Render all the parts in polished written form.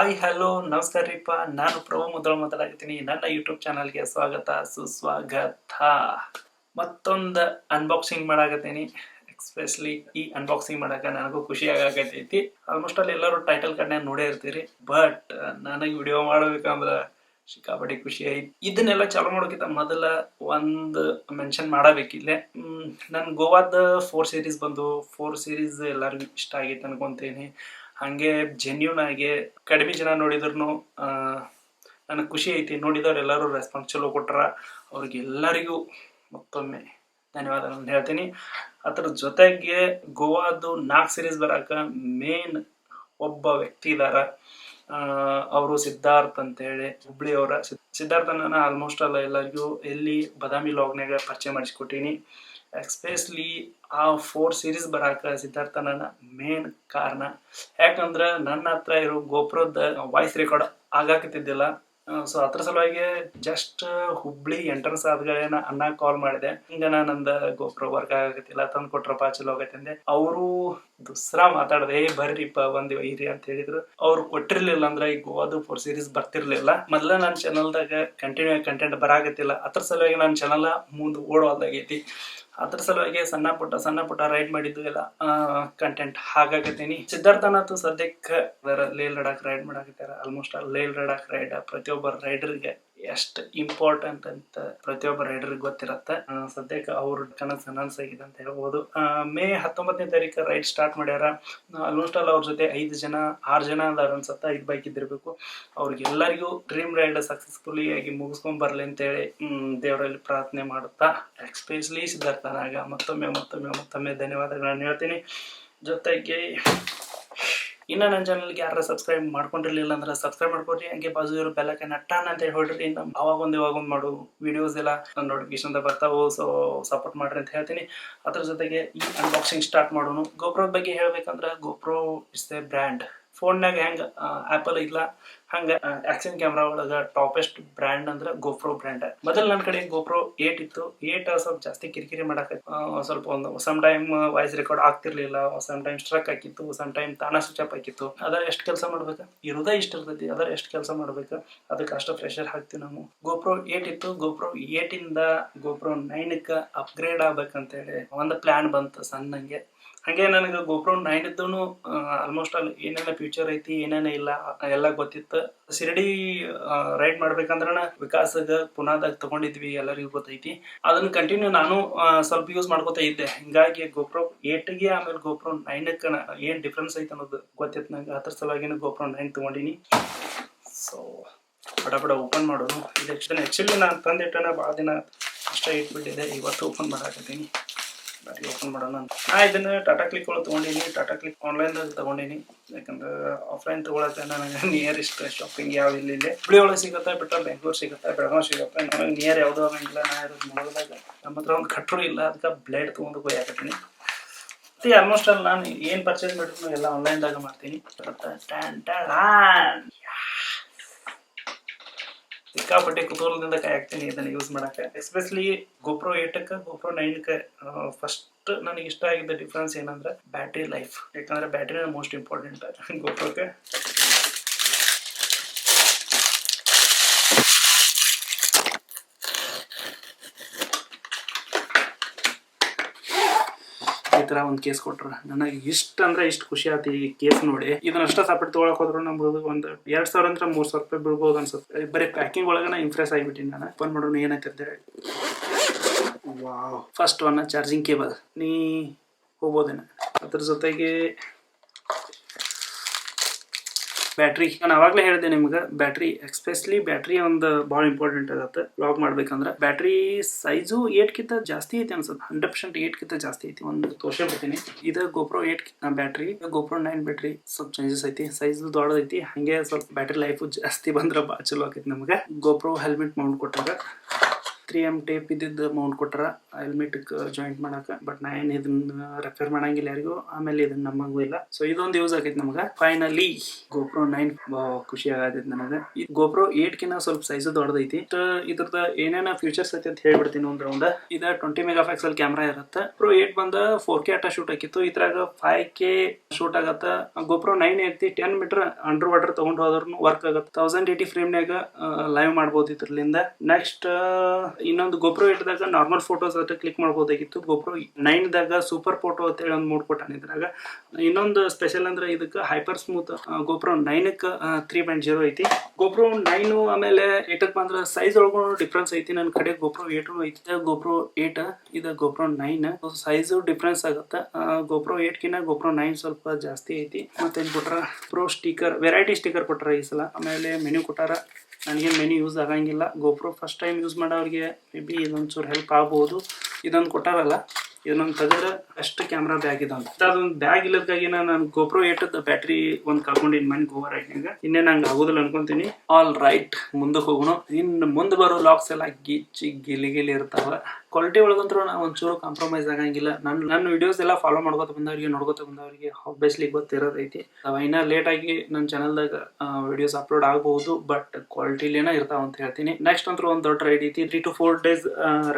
Hi hello ನಮಸ್ಕಾರ ರೀಪ. ನಾನು ಪ್ರಭು ಮುದೋಳ್ ಮಾತಾಡಕತ್ತೀನಿ. ನನ್ನ ಯೂಟ್ಯೂಬ್ ಚಾನಲ್ಗೆ ಸ್ವಾಗತ ಸುಸ್ವಾಗತ. ಮತ್ತೊಂದು ಅನ್ಬಾಕ್ಸಿಂಗ್ ಮಾಡಾಕತ್ತೀನಿ. ಎಕ್ಸ್ಪೆಷಲಿ ಈ ಅನ್ಬಾಕ್ಸಿಂಗ್ ಮಾಡಾಕ ನನಗೂ ಖುಷಿ ಆಗಾಕತ್ತೈತಿ. ಆಲ್ಮೋಸ್ಟ್ ಅಲ್ಲಿ ಎಲ್ಲರೂ ಟೈಟಲ್ ಕಾರ್ಡ್ನ್ಯಾಗ ನೋಡೇ ಇರ್ತೀರಿ, ಬಟ್ ನನಗೆ ವಿಡಿಯೋ ಮಾಡ್ಬೇಕಂದ್ರೆ ಸಿಕ್ಕಾಪಟ್ಟೆ ಖುಷಿ ಐತಿ. ಇದನ್ನೆಲ್ಲ ಚಾಲು ಮಾಡೋಕ್ಕಿಂತ ಮೊದಲ ಒಂದು ಮೆನ್ಷನ್ ಮಾಡಬೇಕಿಲ್ಲೇ. ನನ್ನ ಗೋವಾದ 4 ಸೀರೀಸ್ ಬಂದು 4 ಸೀರೀಸ್ ಎಲ್ಲರಿಗೂ ಇಷ್ಟ ಆಗೈತೆ ಅನ್ಕೊಂತೀನಿ. ಹಾಗೆ ಜೆನ್ಯೂನ್ ಆಗಿ ಕಡಿಮೆ ಜನ ನೋಡಿದ್ರು ನನಗೆ ಖುಷಿ ಐತಿ. ನೋಡಿದವ್ರು ಎಲ್ಲರೂ ರೆಸ್ಪಾನ್ಸ್ ಚಲೋ ಕೊಟ್ರ. ಅವ್ರಿಗೆಲ್ಲರಿಗೂ ಮತ್ತೊಮ್ಮೆ ಧನ್ಯವಾದಗಳನ್ನು ಹೇಳ್ತೀನಿ. ಅದ್ರ ಜೊತೆಗೆ ಗೋವಾದು 4 ಸೀರೀಸ್ ಬರಾಕ ಮೇನ್ ಒಬ್ಬ ವ್ಯಕ್ತಿ ಇದಾರ. ಅವರು ಸಿದ್ಧಾರ್ಥ್ ಅಂತೇಳಿ ಹುಬ್ಳಿ ಅವರ. ಸಿದ್ಧಾರ್ಥನ ಆಲ್ಮೋಸ್ಟ್ ಅಲ್ಲ ಎಲ್ಲರಿಗೂ ಎಲ್ಲಿ ಬದಾಮಿ ಲಾಗ್ನಾಗ ಪರಿಚಯ ಮಾಡಿಸ್ಕೊಟ್ಟೀನಿ. ಎಕ್ಸ್ಪೆಷಲಿ ಆ 4 ಸೀರೀಸ್ ಬರಾಕ ಸಿದ್ಧಾರ್ಥನ ಮೇನ್ ಕಾರಣ. ಯಾಕಂದ್ರೆ ನನ್ನ ಹತ್ರ ಇರೋ ಗೋಪ್ರೋದ ವಾಯ್ಸ್ ರೆಕಾರ್ಡ್ ಆಗಾಕತ್ತಿದ್ದಿಲ್ಲ. ಸೊ ಅದ್ರ ಸಲುವಾಗಿ ಜಸ್ಟ್ ಹುಬ್ಳಿ ಎಂಟ್ರೆನ್ಸ್ ಆದ್ಗಳೇನ ಅಣ್ಣ ಕಾಲ್ ಮಾಡಿದೆ, ಹಿಂಗ ನಂದ ಗೋಪ್ರೋ ವರ್ಕ್ ಆಗಕತ್ತಿಲ್ಲ, ತಂದು ಕೊಟ್ರಪ್ಪ ಚಲೋ ಆಗತ್ತಂದೆ. ಅವರು ದುಸ್ರಾ ಮಾತಾಡದೆ ಬರ್ರಿಪ್ಪ ಬಂದ್ ಒಯ್ರಿ ಅಂತ ಹೇಳಿದ್ರು. ಅವ್ರು ಕೊಟ್ಟಿರ್ಲಿಲ್ಲ ಅಂದ್ರೆ ಈ ಗೋವಾದು 4 ಸೀರೀಸ್ ಬರ್ತಿರ್ಲಿಲ್ಲ. ಮೊದ್ಲ ನನ್ನ ಚಾನಲ್ದಾಗ ಕಂಟಿನ್ಯೂ ಕಂಟೆಂಟ್ ಬರಾಕತ್ತಿಲ್ಲ. ಅದ್ರ ಸಲುವಾಗಿ ನನ್ನ ಚಾನಲ್ ಮುಂದೆ ಓಡೋದಾಗೈತಿ. ಅದ್ರ ಸಲುವಾಗಿ ಸಣ್ಣ ಪುಟ್ಟ ರೈಡ್ ಮಾಡಿದ್ದು ಎಲ್ಲ ಕಂಟೆಂಟ್ ಹಾಗಾಕತ್ತೀನಿ. ಸಿದ್ಧಾರ್ಥನಾಥ್ ಸದ್ಯಕ್ಕೆ ಲೇ ಲಡಾಖ್ ರೈಡ್ ಮಾಡಾಕತ್ತಾರ. ಆಲ್ಮೋಸ್ಟ್ ಲೇ ಲಡಾಖ್ ರೈಡ್ ಪ್ರತಿಯೊಬ್ಬ ರೈಡರ್ಗೆ ಎಷ್ಟು ಇಂಪಾರ್ಟೆಂಟ್ ಅಂತ ಪ್ರತಿಯೊಬ್ಬ ರೈಡರ್ಗೆ ಗೊತ್ತಿರತ್ತೆ. ಸದ್ಯಕ್ಕೆ ಅವ್ರ ಕನಸು ನನಸಾಗಿದೆ ಅಂತ ಹೇಳ್ಬೋದು. ಮೇ 19ನೇ ತಾರೀಕು ರೈಡ್ ಸ್ಟಾರ್ಟ್ ಮಾಡ್ಯಾರ. ಆಲ್ಮೋಸ್ಟ್ ಅವ್ರ ಜೊತೆ 6 ಜನ ಅದಾರ ಅನ್ಸತ್ತ. 5 ಬೈಕ್ ಇದ್ದಿರ್ಬೇಕು. ಅವ್ರಿಗೆಲ್ಲರಿಗೂ ಡ್ರೀಮ್ ರೈಡ್ ಸಕ್ಸಸ್ಫುಲಿ ಆಗಿ ಮುಗಿಸ್ಕೊಂಡ್ ಬರ್ಲಿ ಅಂತೇಳಿ ದೇವರಲ್ಲಿ ಪ್ರಾರ್ಥನೆ ಮಾಡುತ್ತಾ, ಎಕ್ಸ್ಪೆಷಲಿ ಸಿದ್ಧಾರ್ಥನಾಗ ಮತ್ತೊಮ್ಮೆ ಧನ್ಯವಾದಗಳನ್ನು ಹೇಳ್ತೀನಿ. ಜೊತೆಗೆ ಇನ್ನು ನನ್ನ ಚಾನಲ್ಗೆ ಯಾರು ಸಬ್ಸ್ಕ್ರೈಬ್ ಮಾಡ್ಕೊಂಡಿರ್ಲಿಲ್ಲ ಅಂದ್ರೆ ಸಬ್ಸ್ಕ್ರೈಬ್ ಮಾಡ್ಕೊಡ್ರಿ. ಹಂಗೆ ಬಾಜು ಇರೋ ಬೆಲ್ ಐಕಾನ್ ಟನ್ ಅಂತ ಹೇಳಿ ಹೊಡ್ರಿ. ಅವಾಗ ಒಂದು ಮಾಡು ವಿಡಿಯೋಸ್ ಎಲ್ಲ ನೋಟಿಫಿಕೇಶನ್ ಬರ್ತಾವು. ಸೊ ಸಪೋರ್ಟ್ ಮಾಡ್ರಿ ಅಂತ ಹೇಳ್ತೀನಿ. ಅದ್ರ ಜೊತೆಗೆ ಈ ಅನ್ಬಾಕ್ಸಿಂಗ್ ಸ್ಟಾರ್ಟ್ ಮಾಡೋಣ. ಗೋಪ್ರೋ ಬಗ್ಗೆ ಹೇಳ್ಬೇಕಂದ್ರೆ ಗೋಪ್ರೋ ಇಟ್ಸ್ ಎ ಬ್ರ್ಯಾಂಡ್. ಫೋನ್ನಾಗ ಹೆಂಗೆ ಆ್ಯಪಲ್ ಇಲ್ಲ ಹಂಗೆ ಆ್ಯಕ್ಷನ್ ಕ್ಯಾಮ್ರಾ ಒಳಗೆ ಟಾಪೆಸ್ಟ್ ಬ್ರ್ಯಾಂಡ್ ಅಂದ್ರೆ ಗೋಪ್ರೋ ಬ್ರ್ಯಾಂಡ್. ಮೊದಲು ನನ್ನ ಕಡೆ ಗೋಪ್ರೋ 8 ಇತ್ತು. 8 ಸ್ವಲ್ಪ ಜಾಸ್ತಿ ಕಿರಿಕಿರಿ ಮಾಡಕ್ಕೆ ಸ್ವಲ್ಪ ಒಂದು ಸಮ್ ಟೈಮ್ ವಾಯ್ಸ್ ರೆಕಾರ್ಡ್ ಆಗ್ತಿರ್ಲಿಲ್ಲ, ಸಮ್ ಟೈಮ್ ಸ್ಟ್ರಕ್ ಹಾಕಿತ್ತು, ಸಮ್ ಟೈಮ್ ತಾನ ಸ್ವಿಚ್ ಆಫ್ ಹಾಕಿತ್ತು. ಅದರ ಎಷ್ಟು ಕೆಲಸ ಮಾಡ್ಬೇಕು ಇರೋದೇ ಇಷ್ಟ ಇರ್ತೈತಿ. ಅದರ ಎಷ್ಟು ಕೆಲಸ ಮಾಡ್ಬೇಕು ಅದಕ್ಕೆ ಅಷ್ಟು ಪ್ರೆಷರ್ ಹಾಕ್ತೀವಿ ನಾವು. ಗೋಪ್ರೋ 8 ಇತ್ತು. ಗೋಪ್ರೋ 8ಇಂದ ಗೋಪ್ರೋ 9ಕ್ಕೆ ಅಪ್ಗ್ರೇಡ್ ಆಗ್ಬೇಕಂತೇಳಿ ಒಂದು ಪ್ಲಾನ್ ಬಂತು ಸಣ್ಣಂಗೆ. ಹಾಗೆ ನನಗೆ ಗೋಪ್ರೋ 9 ಇದ್ದೂ ಆಲ್ಮೋಸ್ಟ್ ಅಲ್ಲಿ ಏನೇನ ಫ್ಯೂಚರ್ ಐತಿ ಏನೇನ ಇಲ್ಲ ಎಲ್ಲ ಗೊತ್ತಿತ್ತು. ಶಿರಡಿ ರೈಡ್ ಮಾಡ್ಬೇಕಂದ್ರೆ ವಿಕಾಸಗ ಪುನಾದಾಗ ತಗೊಂಡಿದ್ವಿ, ಎಲ್ಲರಿಗೂ ಗೊತ್ತೈತಿ. ಅದನ್ನ ಕಂಟಿನ್ಯೂ ನಾನು ಸ್ವಲ್ಪ ಯೂಸ್ ಮಾಡ್ಕೋತಾ ಇದ್ದೆ. ಹಿಂಗಾಗಿ ಗೋಪ್ರೋ 8ಗೆ ಆಮೇಲೆ ಗೋಪ್ರೋ 9ಕ್ಕೆ ಏನ್ ಡಿಫ್ರೆನ್ಸ್ ಐತೆ ಅನ್ನೋದು ಗೊತ್ತಿತ್ತು ನಂಗೆ. ಅದ್ರ ಸಲುವಾಗಿ ಗೋಪ್ರೋ 9 ತಗೊಂಡಿನಿ. ಸೊ ಬಡ ಓಪನ್ ಮಾಡೋದು. ಇದು ಆ್ಯಕ್ಚುಲಿ ನಾನು ತಂದಿಟ್ಟನ ಭಾಳ ದಿನ ಅಷ್ಟೇ ಇಟ್ಬಿಟ್ಟಿದ್ದೆ. ಇವತ್ತು ಓಪನ್ ಮಾಡಾಕತ್ತೀನಿ. ಬರೀ ಓಪನ್ ಮಾಡೋಣ. ಇದನ್ನು ಟಾಟಾ ಕ್ಲಿಕ್ ಒಳಗೆ ತೊಗೊಂಡಿನಿ. ಟಾಟಾ ಕ್ಲಿಕ್ ಆನ್ಲೈನ್ದಾಗ ತೊಗೊಂಡಿನಿ. ಯಾಕಂದ್ರೆ ಆಫ್ಲೈನ್ ತೊಗೊಳಕ್ಕೆ ನನಗೆ ನಿಯರೆಸ್ಟ್ ಶಾಪಿಂಗ್ ಯಾವ ಇಲ್ಲಿ ಹುಬ್ಳಿ ಒಳಗೆ ಸಿಗುತ್ತೆ, ಬಿಟ್ಟರೆ ಬೆಂಗಳೂರು ಸಿಗುತ್ತೆ, ಬೆಳಗಾವಿ ಸಿಗುತ್ತೆ. ನನಗೆ ನಿಯರ್ ಯಾವುದೋ ಆಗಂಗಿಲ್ಲ. ನಾ ಇರೋದು ಮುಳಗದಾಗ. ನಮ್ಮ ಹತ್ರ ಒಂದು ಕಟ್ರು ಇಲ್ಲ, ಅದಕ್ಕೆ ಬ್ಲೇಡ್ ತೊಗೊಂಡು ಕೊಯ್ಯಾಕತ್ತೀನಿ. ಮತ್ತು ಆಲ್ಮೋಸ್ಟ್ ಅಲ್ಲಿ ನಾನು ಏನು ಪರ್ಚೇಸ್ ಮಾಡಿದ್ರು ಎಲ್ಲ ಆನ್ಲೈನ್ದಾಗ ಮಾಡ್ತೀನಿ. ಸಿಕ್ಕಾಪಟ್ಟೆ ಕುತೂಹಲದಿಂದ ಕಾಯಾಕ್ತೀನಿ ಇದನ್ನು ಯೂಸ್ ಮಾಡಕ್ಕೆ. ಎಸ್ಪೆಷಲಿ ಗೋಪ್ರೋ 8ಕ್ಕೆ ಗೋಪ್ರೋ 9ಕ್ಕೆ ಫಸ್ಟ್ ನನಗೆ ಇಷ್ಟ ಆಗಿದ್ದ ಡಿಫ್ರೆನ್ಸ್ ಏನಂದ್ರೆ ಬ್ಯಾಟ್ರಿ ಲೈಫ್. ಯಾಕಂದ್ರೆ ಬ್ಯಾಟ್ರಿನ ಮೋಸ್ಟ್ ಇಂಪಾರ್ಟೆಂಟ್ ಗೋಪ್ರೋಕ್ಕೆ. ಈ ಥರ ಒಂದು ಕೇಸ್ ಕೊಟ್ರು. ನನಗೆ ಇಷ್ಟು ಖುಷಿ ಆಯ್ತು ಈ ಕೇಸ್ ನೋಡಿ. ಇದನ್ನ ಅಷ್ಟ ಸಪ್ರೇಟ್ ತೊಗೊಳಕ್ ಹೋದ್ರು ನಮ್ದು ಒಂದು 2,000 ಅಂತ 3,000 ರೂಪಾಯಿ ಬೀಳ್ಬೋದು ಅನ್ಸುತ್ತೆ. ಬರೀ ಪ್ಯಾಕಿಂಗ್ ಒಳಗನ ಇಂಪ್ರೆಸ್ ಆಗಿಬಿಟ್ಟಿನಿ ನಾನು. ಓಪನ್ ಮಾಡೋಣ ಏನಾಯ್ತಂತೆ. Wow, first one charging cable. ನೀ ಹೋಗ್ಬೋದೇನ. ಅದ್ರ ಜೊತೆಗೆ ಬ್ಯಾಟ್ರಿ. ನಾನು ಅವಾಗಲೇ ಹೇಳಿದೆ ನಿಮ್ಗೆ, ಬ್ಯಾಟ್ರಿ ಎಕ್ಸ್ಪೆಷಲಿ ಬ್ಯಾಟ್ರಿ ಒಂದು ಭಾಳ ಇಂಪಾರ್ಟೆಂಟ್ ಆಗತ್ತೆ ವ್ಲಾಗ್ ಮಾಡ್ಬೇಕಂದ್ರೆ. ಬ್ಯಾಟ್ರಿ ಸೈಜು 8ಕಿಂತ ಜಾಸ್ತಿ ಐತಿ ಅನ್ಸುತ್ತೆ. 100% 8ಕಿಂತ ಜಾಸ್ತಿ ಐತಿ. ಒಂದು ತೋರ್ಸ್ಬಿಡ್ತೀನಿ. ಇದು ಗೋಪ್ರೋ 8 ಬ್ಯಾಟ್ರಿ. ಗೋಪ್ರೋ 9 ಬ್ಯಾಟ್ರಿ ಸ್ವಲ್ಪ ಚೇಂಜಸ್ ಐತಿ. ಸೈಜ್ ದೊಡ್ಡದೈತಿ. ಹಾಗೆ ಸ್ವಲ್ಪ ಬ್ಯಾಟ್ರಿ ಲೈಫು ಜಾಸ್ತಿ ಬಂದ್ರೆ ಭಾಳ ಚಲೋ ಆಕೈತಿ ನಮ್ಗೆ. ಗೋಪ್ರೋ ಹೆಲ್ಮೆಟ್ ಮೌಂಟ್ ಕೊಟ್ಟಾಗ 3M ಟೇಪ್ ಇದ್ದಿದ್ದು ಮೌಂಟ್ ಕೊಟ್ಟಾರ ಹೆಲ್ಮೆಟ್ ಜಾಯಿಂಟ್ ಮಾಡಾಕ. ಬಟ್ ನಾ ಏನ್ ಇದನ್ನ ರೆಫರ್ ಮಾಡಂಗಿಲ್ಲ ಯಾರಿಗೂ, ಆಮೇಲೆ ಇದನ್ನ ನಮಗೂ ಇಲ್ಲ. ಸೊ ಇದೊಂದು ಯೂಸ್ ಆಗೈತಿ ನಮಗ. ಫೈನಲಿ GoPro 9 ಖುಷಿ ಆಗತೈತಿ ನನಗೆ. ಈ GoPro 8 ಕಿನ್ನ ಸ್ವಲ್ಪ ಸೈಜ್ ದೊಡ್ಡದೈತಿ. ಇದ್ರದ ಏನೇನ ಫೀಚರ್ಸ್ ಐತಿ ಅಂತ ಹೇಳ್ಬಿಡ್ತೀನಿ ಒಂದ್ ರೌಂಡ್. ಇದ 20 ಮೆಗಾ ಪಿಕ್ಸೆಲ್ ಕ್ಯಾಮ್ರಾ ಇರುತ್ತೆ. Pro 8 ಬಂದ 4K ಅಟ ಶೂಟ್ ಆಗಿತ್ತು, ಇದ್ರಾಗ 5K ಶೂಟ್ ಆಗತ್ತ. GoPro 9 ಐತಿ 10 ಮೀಟರ್ ಅಂಡರ್ ವಾಟರ್ ತಗೊಂಡ್ ಹೋದ್ರೂ ವರ್ಕ್ ಆಗತ್ತೆ. 1080 ಫ್ರೇಮ್ನಾಗ ಲೈವ್ ಮಾಡ್ಬೋದು ಇದ್ರಲಿಂದ. ನೆಕ್ಸ್ಟ್ ಇನ್ನೊಂದು GoPro 8 ದಾಗ ನಾರ್ಮಲ್ ಫೋಟೋಸ್ ಅಷ್ಟ ಕ್ಲಿಕ್ ಮಾಡ್ಬೋದಾಗಿತ್ತು. GoPro 9 ದಾಗ ಸೂಪರ್ ಫೋಟೋ ಅಂತ ಹೇಳಿ ಒಂದು ಮೋಡ್ ಕೊಟ್ಟಾನ ಇದ್ರಾಗ. ಇನ್ನೊಂದು ಸ್ಪೆಷಲ್ ಅಂದ್ರೆ ಇದಕ್ಕೆ ಹೈಪರ್ ಸ್ಮೂತ್ GoPro 9 3.0 ಐತಿ. GoPro 9 ಆಮೇಲೆ 8 ಬಂದ್ರೆ ಸೈಜ್ ಒಳಗೂ ಡಿಫ್ರೆನ್ಸ್ ಐತಿ. ನನ್ನ ಕಡೆ GoPro 8 ಐತಿ. GoPro 8 ಇದು GoPro 9 ಸೈಜ್ ಡಿಫ್ರೆನ್ಸ್ ಆಗುತ್ತೆ. GoPro 8 ಕಿನ್ನ GoPro 9 ಸ್ವಲ್ಪ ಜಾಸ್ತಿ ಐತಿ. ಮತ್ತೆ ಕೊಟ್ರ ಪ್ರೋ ಸ್ಟಿಕರ್, ವೆರೈಟಿ ಸ್ಟಿಕರ್ ಕೊಟ್ಟಾರ ಈ ಸಲ. ಆಮೇಲೆ ಮೆನು ಕೊಟ್ಟಾರ. ನನಗೇನು ಮೆನು ಯೂಸ್ ಆಗಂಗಿಲ್ಲ. GoPro ಫಸ್ಟ್ ಟೈಮ್ ಯೂಸ್ ಮಾಡೋರಿಗೆ ಮೇ ಬಿ ಇದೊಂಚೂರು ಹೆಲ್ಪ್ ಆಗ್ಬೋದು. ಇದೊಂದು ಕೊಟ್ಟಾರಲ್ಲ, ಇದನ್ನೊಂದು ತೆಗೆದ್ರೆ ಅಷ್ಟು ಕ್ಯಾಮ್ರಾ ಬ್ಯಾಗ್ ಇದಂತ. ಅದೊಂದು ಬ್ಯಾಗ್ ಇಲ್ಲದಕ್ಕಾಗಿ ನಾನು GoPro 8 ಬ್ಯಾಟ್ರಿ ಒಂದು ಕಳ್ಕೊಂಡಿನಿ ಮನೆ ಗೋವಾ ರೈಡ್ನಾಗ. ಇನ್ನೇ ನಂಗೆ ಆಗೋದಿಲ್ಲ ಅನ್ಕೊಂತೀನಿ. ಆಲ್ ರೈಟ್, ಮುಂದಕ್ಕೆ ಹೋಗೋಣ. ಇನ್ನು ಮುಂದೆ ಬರೋ ಲಾಕ್ಸ್ ಎಲ್ಲ ಗಿಚ್ಚಿ ಗಿಲಿ ಇರ್ತಾವ. ಕ್ವಾಲಿಟಿ ಒಳಗಂತೂ ನಾವು ಒಂಚೂರು ಕಾಂಪ್ರಮೈಸ್ ಆಗಂಗಿಲ್ಲ. ನನ್ನ ವಿಡಿಯೋಸ್ ಎಲ್ಲ ಫಾಲೋ ಮಾಡ್ಕೊತ ಬಂದವ್ರಿಗೆ, ನೋಡ್ಕೊತ ಬಂದವ್ರಿಗೆ ಆಬ್ವಿಯಸ್ಲಿ ಗೊತ್ತಿರೋದೈತಿ. ಇನ್ನ ಲೇಟ್ ಆಗಿ ನನ್ನ ಚಾನಲ್ದಾಗ ವಿಡಿಯೋಸ್ ಅಪ್ಲೋಡ್ ಆಗಬಹುದು, ಬಟ್ ಕ್ವಾಲಿಟಿಲೇನ ಇರ್ತಾವ ಅಂತ ಹೇಳ್ತೀನಿ. ನೆಕ್ಸ್ಟ್ ಅಂತೂ ಒಂದು ದೊಡ್ಡ ರೈಡ್ ಐತಿ. 3 to 4 days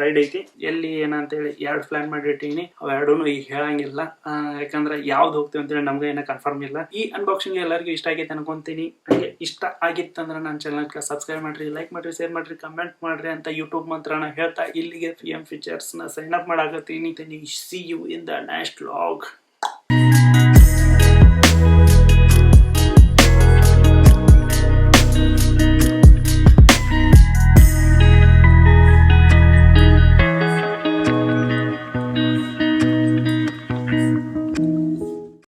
ರೈಡ್ ಐತಿ. ಎಲ್ಲಿ ಏನಂತ ಹೇಳಿ 2 ಪ್ಲಾನ್ ಮಾಡಿಟ್ಟಿನಿ. ಅವೆರಡೂ ಈಗ ಹೇಳಂಗಿಲ್ಲ, ಯಾಕಂದ್ರೆ ಯಾವ್ದು ಹೋಗ್ತೀವಿ ಅಂತೇಳಿ ನಮ್ಗೆ ಏನೋ ಕನ್ಫರ್ಮ್ ಇಲ್ಲ. ಈ ಅನ್ಬಾಕ್ಸಿಂಗ್ ಎಲ್ಲರಿಗೂ ಇಷ್ಟ ಆಗೈತೆ ಅನ್ಕೊಂತೀನಿ. ಹಾಗೆ ಇಷ್ಟ ಆಗಿತ್ತಂದ್ರೆ ನನ್ನ ಚಾನಲ್ಗೆ ಸಬ್ಸ್ಕ್ರೈಬ್ ಮಾಡ್ರಿ, ಲೈಕ್ ಮಾಡ್ರಿ, ಶೇರ್ ಮಾಡ್ರಿ, ಕಮೆಂಟ್ ಮಾಡ್ರಿ ಅಂತ ಯೂಟ್ಯೂಬ್ ಮಂತ್ರನ ಹೇಳ್ತಾ ಇಲ್ಲಿಗೆ PM ಫೀಚರ್ಸ್ ನ ಸೈನ್ ಅಪ್ ಮಾಡಾಕತ್ತೀನಿ. See you in the next vlog.